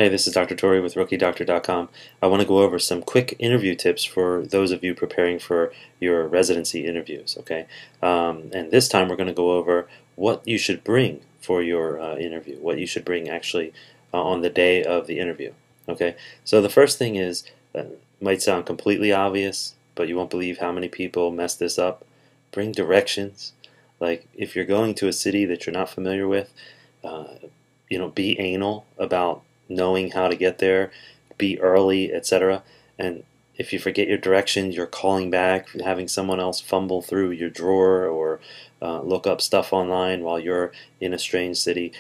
Hey, this is Dr. Tori with RookieDoctor.com. I want to go over some quick interview tips for those of you preparing for your residency interviews, okay? And this time we're going to go over what you should bring for your interview, what you should bring actually on the day of the interview, okay? So the first thing is, might sound completely obvious, but you won't believe how many people mess this up. Bring directions. Like if you're going to a city that you're not familiar with, uh, be anal about knowing how to get there, be early, etc. And if you forget your directions, you're calling back, having someone else fumble through your drawer or look up stuff online while you're in a strange city.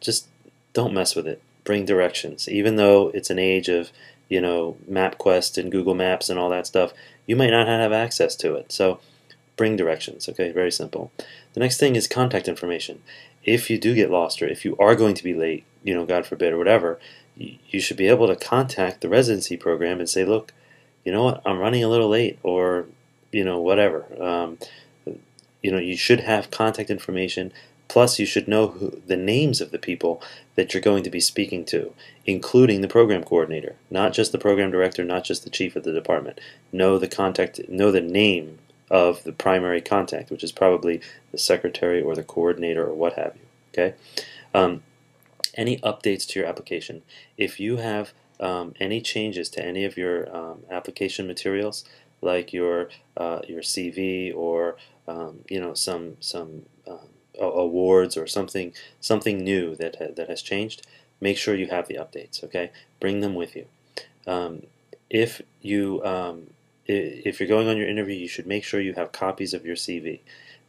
Just don't mess with it. Bring directions. Even though it's an age of, MapQuest and Google Maps and all that stuff, you might not have access to it. So bring directions, okay? Very simple. The next thing is contact information. If you do get lost or if you are going to be late, God forbid, or whatever, you should be able to contact the residency program and say, look, you know what, I'm running a little late, or, whatever. You should have contact information, plus you should know the names of the people that you're going to be speaking to, including the program coordinator, not just the program director, not just the chief of the department. Know the name of the primary contact, which is probably the secretary or the coordinator or what have you. Okay. Any updates to your application? If you have any changes to any of your application materials, like your CV or some awards or something new that has changed, make sure you have the updates. Okay, bring them with you. Um, if you if you're going on your interview, you should make sure you have copies of your CV.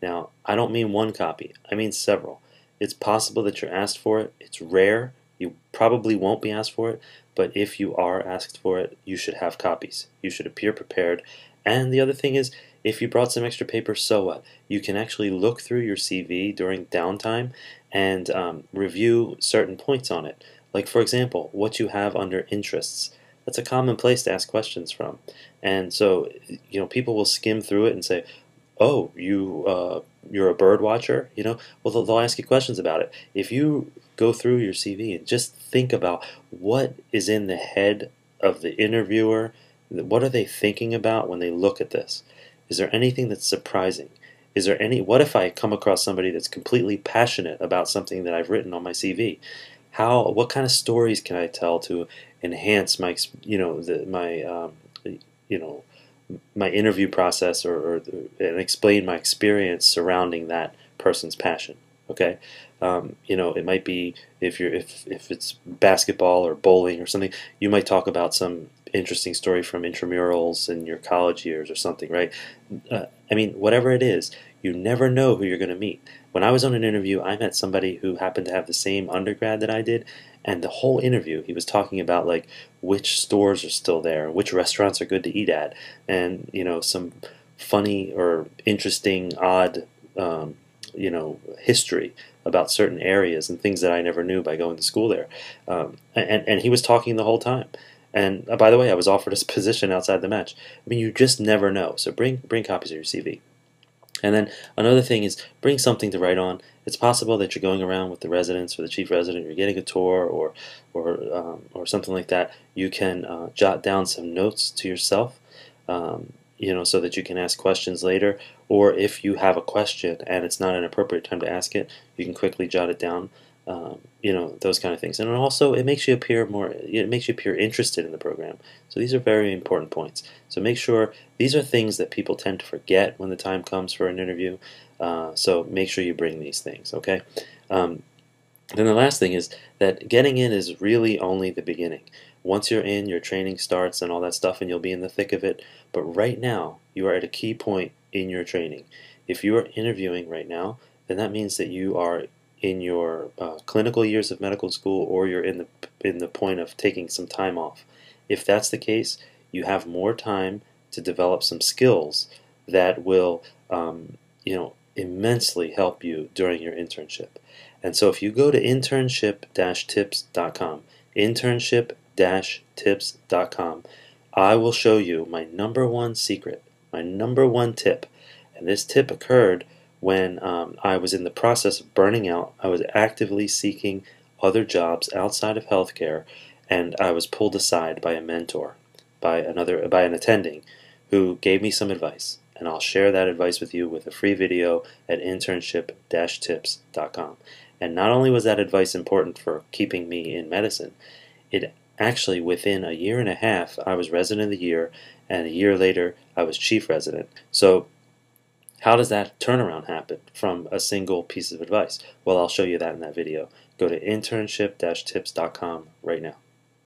Now, I don't mean one copy, I mean several. It's possible that you're asked for it. It's rare. You probably won't be asked for it, but if you are asked for it, you should have copies. You should appear prepared. And the other thing is, if you brought some extra paper, so what? You can actually look through your CV during downtime and review certain points on it. Like, for example, what you have under interests. That's a common place to ask questions from. And so, people will skim through it and say, oh, you're a bird watcher, well, they'll ask you questions about it. If you go through your CV and just think about what is in the head of the interviewer, what are they thinking about when they look at this? Is there anything that's surprising? What if I come across somebody that's completely passionate about something that I've written on my CV? What kind of stories can I tell to enhance my, my interview process, and explain my experience surrounding that person's passion. Okay, it might be if it's basketball or bowling or something, you might talk about some interesting story from intramurals in your college years or something, right? Whatever it is, you never know who you're going to meet. When I was on an interview, I met somebody who happened to have the same undergrad that I did, and the whole interview he was talking about like which stores are still there, which restaurants are good to eat at, and some funny or interesting, odd, history about certain areas and things that I never knew by going to school there. And he was talking the whole time. And by the way, I was offered a position outside the match. You just never know. So bring copies of your CV. And then another thing is bring something to write on. It's possible that you're going around with the residents or the chief resident, you're getting a tour or something like that. You can jot down some notes to yourself, so that you can ask questions later. Or if you have a question and it's not an appropriate time to ask it, you can quickly jot it down. Those kind of things. And also, it makes you appear interested in the program. So these are very important points. So make sure these are things that people tend to forget when the time comes for an interview. So make sure you bring these things, okay? Then the last thing is that getting in is really only the beginning. Once you're in, your training starts and all that stuff, and you'll be in the thick of it. But right now, you are at a key point in your training. If you are interviewing right now, then that means that you are in your clinical years of medical school, or you're in the point of taking some time off. If that's the case, you have more time to develop some skills that will immensely help you during your internship. And so if you go to internship-tips.com, internship-tips.com, I will show you my number one secret, my number one tip. And this tip occurred when I was in the process of burning out. I was actively seeking other jobs outside of healthcare, and I was pulled aside by a mentor, by an attending, who gave me some advice. And I'll share that advice with you with a free video at internship-tips.com. And not only was that advice important for keeping me in medicine, it actually, within a year and a half, I was resident of the year, and a year later, I was chief resident. So how does that turnaround happen from a single piece of advice? Well, I'll show you that in that video. Go to internship-tips.com right now.